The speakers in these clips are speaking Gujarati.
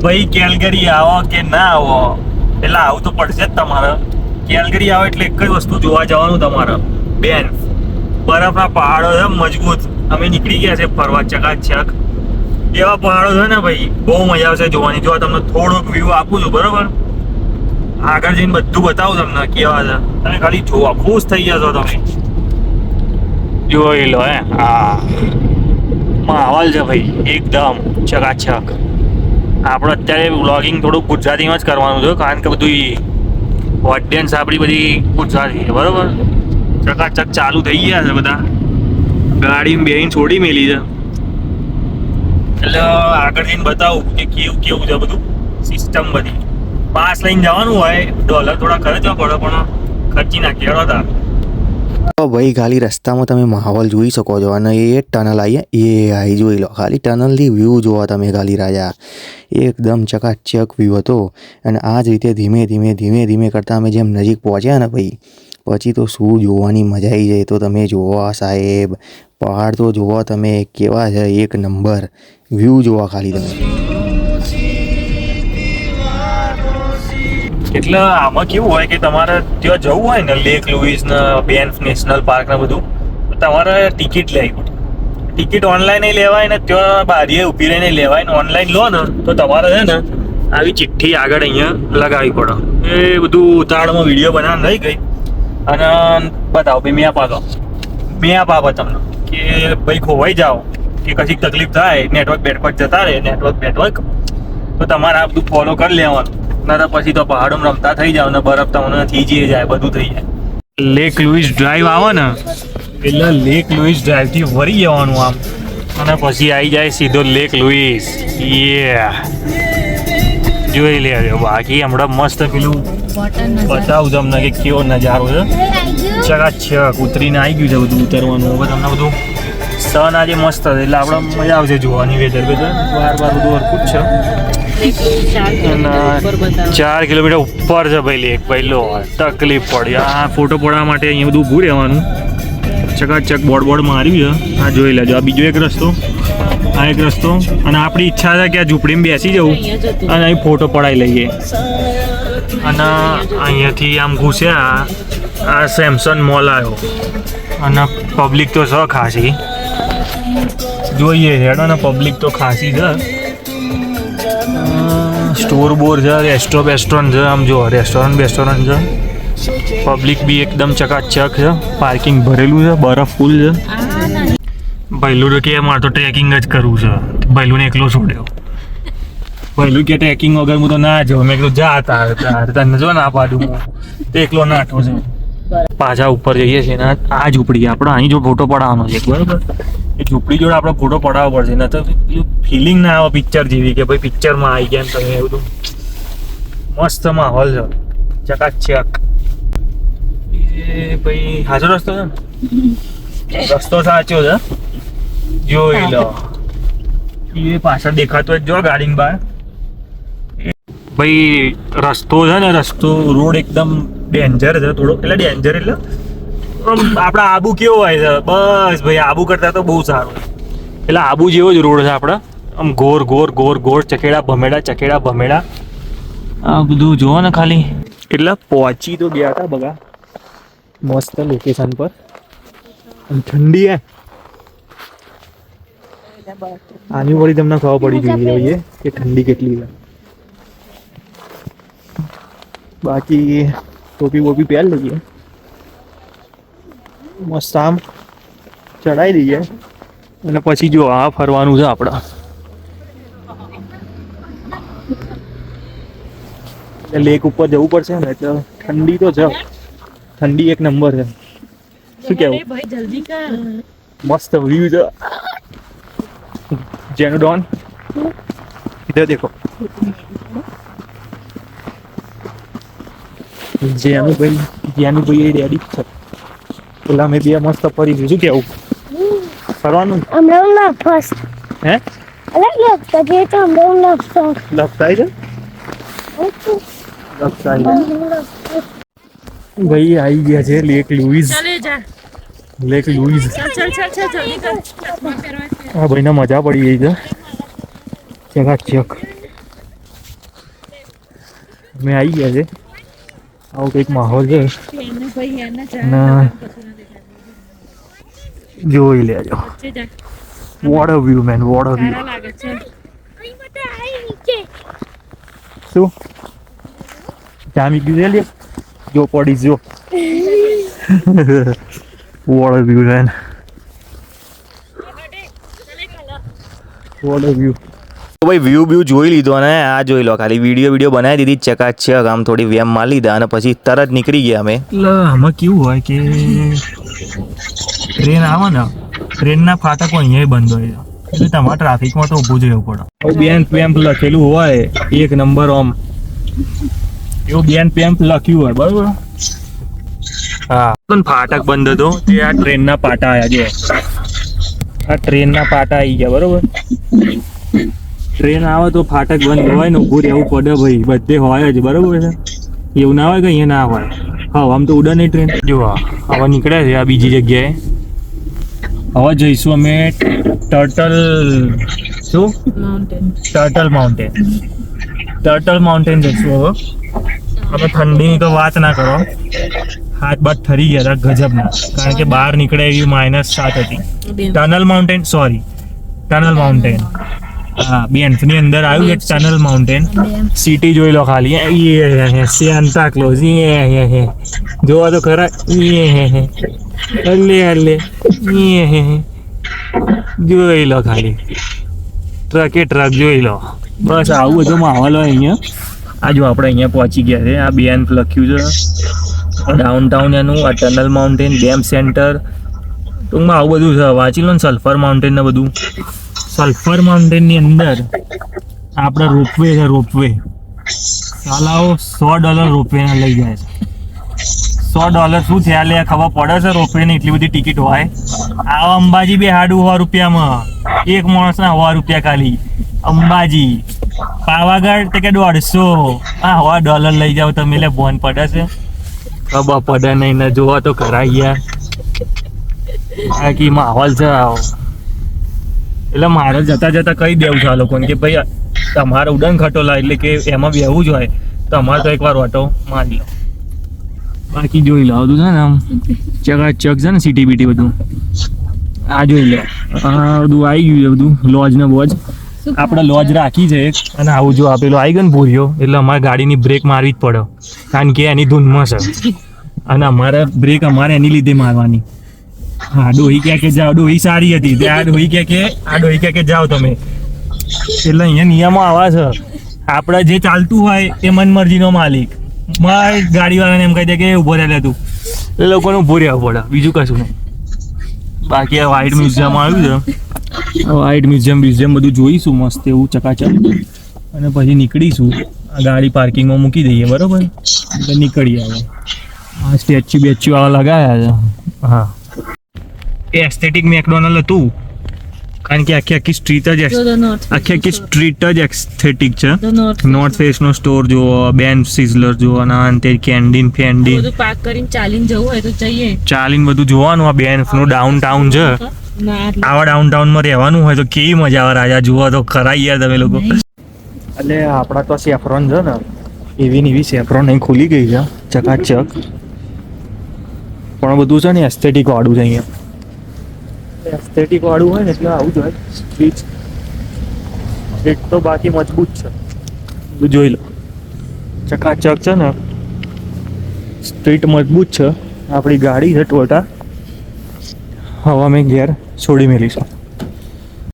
ભાઈ કેલગરી આવો કે ના આવો, એટલે આવું તો પડશે જ તમારે. કેલગરી આવો એટલે એક જ વસ્તુ જોવા જવાનું તમારે, બેન બરફના પહાડો છે મજબૂત. અમે નીકળી ગયા છે ફરવા ચકાચક. એવા પહાડો છે ને ભાઈ, બહુ મજા આવશે જોવાની. જો તમને થોડોક વ્યૂ આપું છું, બરોબર? આગળ જઈને બધું બતાવું તમને કેવા છે. તમે ખાલી જોવા ખુશ થઈ જશો તમે. જોઈ લો હા, માહોલ છે ભાઈ એકદમ ચકાચક. આપણે અત્યારે વ્લોગિંગ થોડુંક ગુજરાતીમાં જ કરવાનું છે, કારણ કે બધું ઓડિયન્સ આપણી બધી ગુજરાતી છે, બરોબર? ચકાચક ચાલુ થઈ ગયા છે બધા. ગાડીમાં બેહીને છોડી મેલી છે, એટલે આગળ જઈને બતાવું કે કેવું કેવું છે બધું સિસ્ટમ બધી. પાસ લઈને જવાનું હોય, ડોલર થોડા ખર્ચવા પડે પણ ખર્ચી નાખીએ હતા. ભાઈ ખાલી રસ્તામાં તમે માહોલ જોઈ શકો છો, અને એ ટનલ આવી જોઈ લો. ખાલી ટનલથી વ્યૂ જોવા તમે ખાલી રાજા. એકદમ ચકાચક વ્યૂ હતો. અને આ જ રીતે ધીમે ધીમે ધીમે ધીમે કરતાં અમે જેમ નજીક પહોંચ્યા ને ભાઈ, પછી તો શું જોવાની મજા આવી જાય. તો તમે જુઓ સાહેબ, પહાડ તો જુઓ તમે કેવા છે, એક નંબર વ્યૂ જોવા ખાલી તમે. એટલે આમાં કેવું હોય કે તમારે ત્યાં જવું હોય ને, લેક લુઈસ ને બેન્ફ નેશનલ પાર્ક ને બધું, તમારે ટિકિટ લેવી પડે. ટિકિટ ઓનલાઈન લેવાય ને ત્યાં બારીએ ઊભી રહીને લેવાય. ને ઓનલાઈન લો ને તો તમારે છે ને આવી ચિઠ્ઠી આગળ અહીંયા લગાવવી પડે. એ બધું ઉતાવળમાં વિડીયો બનાવવા નહીં ગઈ અને બતાવો ભાઈ મેપ આપો. મેપ આપો તમને કે ભાઈ ખોવાઈ જાઓ કે કશીક તકલીફ થાય, નેટવર્ક જતા રહે, નેટવર્ક તો તમારે આ બધું ફોલો કરી લેવાનું. ના તો પછી તો પહાડોમાં રમતા થઈ જાવ ને બરફ તમને થીજી જાય, બધું થઈ જાય. લેક લુઈસ ડ્રાઈવ આવે ને એટલે લેક લુઈસ ડ્રાઈવ થી વળી જવાનું આમ, અને પછી આવી જાય સીધો લેક લુઈસ. જોઈ લેજો. બાકી હમણાં મસ્ત પેલું બતાવું તમને કે કેવો નજારો છે. ચકાચક ઉતરીને આવી ગયું છે બધું ઉતરવાનું. હવે તમને બધું સન આજે મસ્ત છે એટલે આપણે મજા આવશે જોવાની. વેધર વાર બધું હરકું જ છે. 4 કિલોમીટર ઉપર છે ભાઈ લેક. ભાઈ લો તકલીફ પડી. આ ફોટો પડવા માટે અહીંયા બધું ઊભું રહેવાનું. ચકાચક બોર્ડ માર્યું છે. આ જોઈ લેજો. આ બીજો એક રસ્તો, આ એક રસ્તો. અને આપણી ઈચ્છા છે કે આ ઝૂંપડીમાં બેસી જવું અને અહીં ફોટો પડાવી લઈએ. અને અહીંયાથી આમ ઘૂસ્યા આ સેમસંગ મોલ આવ્યો. અને પબ્લિક તો છે ખાસી, જોઈએ હેડો ને પબ્લિક તો ખાસી છે. સ્ટોર બોર છે, રેસ્ટોરન્ટ છે. આમ જો રેસ્ટોરન્ટ છે. પબ્લિક બી એકદમ ચકાચક છે. પાર્કિંગ ભરેલું છે, બરફ ફૂલ છે. ભૈલું તો કે મારે તો ટ્રેકિંગ જ કરવું છે. ભૈલુંને એકલો છોડ્યો. ભૈલું કે ટ્રેકિંગ વગર હું તો ના જાઉં. મેં કીધું જા તાર તને જો ના પાડું તો એકલો નાઠો છે. પાછા ઉપર જઈએ છીએ ને આ ઝૂંપડી આપણે અહીં જો ફોટો પડાવવાનો છે, બરાબર? એ ઝૂંપડી જોડે આપણે ફોટો પડાવવો પડશે, ન તો ફિલિંગ ના આવે પિક્ચર જેવી કે ભાઈ પિક્ચરમાં આવી ગયા તમે. એ બધું મસ્ત માહોલ છે, ચકાચક. એ ભાઈ સાચો રસ્તો છે ને? રસ્તો સાચો છે, જોઈ લો. એ પાછળ દેખાતો જ જો ગાડીની બહાર. ભાઈ રસ્તો છે ને, રોડ એકદમ ડેન્જર છે થોડો. એટલે ડેન્જર એટલે આપણા આબુ કેવો હોય છે, બસ ભાઈ આબુ કરતા તો બહુ સારું. એટલે આબુ જેવો જ રોડ છે આપણે. આમ ગોર ચકેડા ભમેડા આ બધું જોવો ને ખાલી. એટલે પહોંચી તો ગયા હતા બગા મસ્ત લોકેશન પર. ઠંડી હે આની વળી તમને ખબર પડી જોઈએ કે ઠંડી કેટલી છે. બાકી ટોપી બોપી પહેર લઈએ, મસ્ત આમ ચડાવી દઈએ અને પછી જો આ ફરવાનું છે આપણે. લેક ઉપર જવું પડશે ને એટલે ઠંડી તો છે. ઠંડી એક નંબર છે. શું કેવું? મસ્ત વ્યૂ છે. જેનો ડોન इधर देखो. જેનું ભાઈ રેડી છે. પેલા મેં બે મસ્ત ફરી શું કેવું ફરવાનું હે? ભાઈ આવી ગયા છે લેક લુઈસ. હા ભાઈને મજા પડી ગઈ છે. ચકાચક અમે આવી ગયા છે. આવો કંઈક માહોલ છે. જોઈ લેજો. What a view man, what a view. શું ચા મીકી દે લે, જો પડી જો. What a view man, what a view. તો ભાઈ વ્યૂ જોઈ લીધો અને આ જોઈ લો, ખાલી વિડીયો બનાવી દીધી ચકાચક, આમ થોડી વેમ મારી લીધા અને પછી તરત નીકળી ગયા અમે. એટલે આમાં કેવું હોય કે ટ્રેન આવે ને, ટ્રેનના ફાટકો અહીંયા બંધ હોય એટલે તમારે ટ્રાફિકમાં તો ઊભું જ રહેવું પડે. બેન પેમ્પ લખેલું હોય એક નંબર ઓમ, એવું બેન પેમ્પ લખ્યું હોય બરોબર. હા પણ ફાટક બંધ હતો તે આ ટ્રેનના પાટા આવ્યા જો, આ ટ્રેનના પાટા આવી ગયા બરોબર. ટ્રેન આવે તો ફાટક બંધ હોય ને ઊભું રહેવું પડે ભાઈ, બધે હોય જ બરોબર છે. એવું ના હોય કે અહીંયા ના હોય. હા આમ તો ઉડે નહીં ટ્રેન. જો હવે નીકળ્યા છે આ બીજી જગ્યાએ. હવે જઈશું અમે ટર્ટલ માઉન્ટેન. ટર્ટલ માઉન્ટેન જઈશું હવે. અમે ઠંડીની તો વાત ના કરો, હાથ બાથ ઠરી ગયા હતા ગજબના, કારણ કે બહાર નીકળે એવી -7 હતી. ટનલ માઉન્ટેન હા બેન્ફની અંદર આવ્યું છે ટનલ માઉન્ટેન. સિટી જોઈ લો ખાલી, એ સેન્ટા ક્લોઝ જોવા તો ખરા. હલે જોઈ લો ખાલી, ટ્રકે ટ્રક જોઈ લો. બસ આવું બધું માહોલ હોય અહીંયા. આ જો આપણે અહીંયા પહોંચી ગયા છે. આ બેન્ફ લખ્યું છે ડાઉનટાઉન એનું. આ ટનલ માઉન્ટેન, ડેમ સેન્ટર, ટૂંકમાં આવું બધું છે. વાંચી લો ને સલ્ફર માઉન્ટેન ને બધું. સલ્ફર માઉન્ટેનની અંદર આપણે રોપવે છે. રોપવે સાલાઓ $100 રોપવેના લઈ જાય છે. $100 શું થયા લે, ખબર પડે છે રોપવેની એટલી બધી ટિકિટ હોય. આ અંબાજી બે હાડું ₹100 એક માણસના ₹100 ખાલી. અંબાજી પાવાગઢ તો કે 150. આ $100 લઈ જાવ તમે, એટલે બોન પડે છે? ખબર પડે નહીં ને, જોવા તો ખરા યાર. બાકી માહોલ છે આવો. એટલે મારે જતા કહી દેવું છે આ લોકોને કે ભાઈ તમારે ઉડન ખટોલા એટલે કે એમાં બેવું જ હોય, તમારે તો એકવાર ઓટો મારી લો. બાકી જોઈ લો બધું છે ને આમ ચકાચક છે ને, સિટી બીટી બધું. આ જોઈ લો, આ બધું આવી ગયું છે બધું. લોજ ને બોજ આપણે લોજ રાખી છે એક. અને આવું જો આપેલું આવી ગયો ને ભૂર્યો, એટલે અમારે ગાડીની બ્રેક મારવી જ પડે, કારણ કે એની ધૂનમાં છે. અને અમારે બ્રેક અમારે એની લીધે મારવાની. હા ડોહી ક્યાં કે જાઓ, ડોહી સારી હતી ત્યાં. ડોહી ક્યાં કે જાઓ તમે. એટલે અહીંયા નિયમો આવા છે. આપણે જે ચાલતું હોય એ મનમરજીનો માલિક. મારે ગાડીવાળાને એમ કહી દે કે ઊભો રહે તું, એટલે લોકોને ઊભો રહેવું પડે, બીજું કશું નહીં. બાકી આ વ્હાઇટ મ્યુઝિયમ આવ્યું છે. વ્હાઇટ મ્યુઝિયમ બધું જોઈશું મસ્ત એવું ચકાચક, અને પછી નીકળીશું. આ ગાડી પાર્કિંગમાં મૂકી દઈએ બરોબર, એટલે નીકળીએ. હવે આ સ્ટેચ્યુ વાળા લગાવ્યા છે. હા એસ્થેટિક મેકડોનલ્ડ હતું, કારણ કે આખી સ્ટ્રીટ જ એસ્થેટિક છે. નોર્થ ફેસ નો સ્ટોર જુઓ, બેન સિઝલર જુઓ, અને અંતે કેન્ડીન ફેન્ડીન પાર્ક કરીને ચાલીને જવું હોય તો જઈએ. ચાલીને બધું જોવાનું. આ બેન્ફ નું ડાઉનટાઉન છે. આવા ડાઉનટાઉનમાં રહેવાનું હોય તો કેવી મજા આવે રાજા. જુઓ તો ખરા યાર તમે લોકો. એટલે આપણા તો સેફ્રોન છે ને, એવી ને એવી સેફ્રોન અહીં ખુલી ગઈ છે ચકાચક. પણ બધું છે ને એસ્થેટિક વાળું છે અહીંયા. એસ્થેટિક વાળું હોય ને એટલે આવું જ હોય. સ્ટ્રીટ તો બાકી મજબૂત છે, જોઈ લો ચકાચક છે ને. સ્ટ્રીટ મજબૂત છે. આપણી ગાડી છે ટોટા, હવે અમે ઘેર છોડી મેલીશું.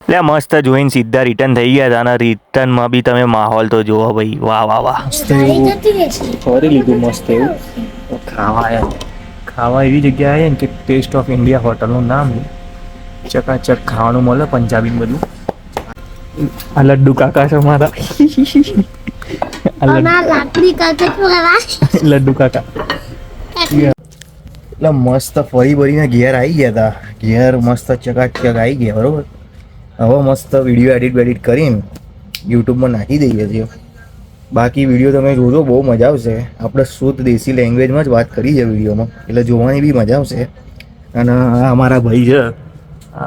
એટલે મસ્ત જોઈને સીધા રિટર્ન થઈ ગયા હતા. અને રિટર્નમાં બી તમે માહોલ તો જુઓ ભાઈ, વાહ વાહ વાહ. ફરી લીધું મસ્ત એવું. ખાવા એવી જગ્યા આવે ને કે ટેસ્ટ ઓફ ઇન્ડિયા હોટલનું નામ. ચકાચક ખાવાનું મળે પંજાબી બધું. આ લડ્ડુ કાકા છે મારા. લડ્ડુ કાકા એટલે મસ્ત ફરી ભરીને ઘેર આવી ગયા હતા. ઘેર મસ્ત ચકાચક આવી ગયા બરોબર. હવે મસ્ત વિડીયો એડિટ કરીને યુટ્યુબમાં નાખી દઈએ છીએ. બાકી વિડીયો તમે જોજો, બહુ મજા આવશે. આપણે શુદ્ધ દેશી લેંગ્વેજમાં જ વાત કરી છે વિડીયોમાં, એટલે જોવાની બી મજા આવશે. અને આ અમારા ભાઈ છે,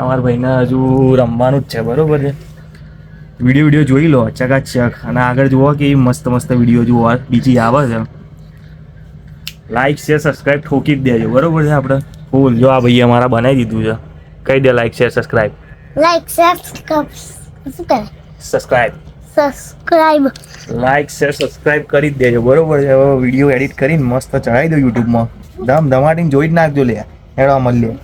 અમારા ભાઈને હજુ રમવાનું જ છે બરોબર છે. વિડીયો જોઈ લો ચકાચક, અને આગળ જુઓ કે મસ્ત મસ્ત વિડીયો જુઓ બીજી આવે છે. લાઈક શેર સબસ્ક્રાઇબ ઠોકી જ દેજો, બરોબર છે. આપણે ફૂલ જો આ ભાઈ અમારા બનાવી દીધું છે. કહી દે like share subscribe. Like share શું કરે subscribe subscribe like share subscribe કરી જ દેજો, બરોબર છે. હવે વિડીયો એડિટ કરીને મસ્ત ચડાવી દો યુટ્યુબમાં. ધમાટીને જોઈ જ નાખજો લે. હેડો મળીએ.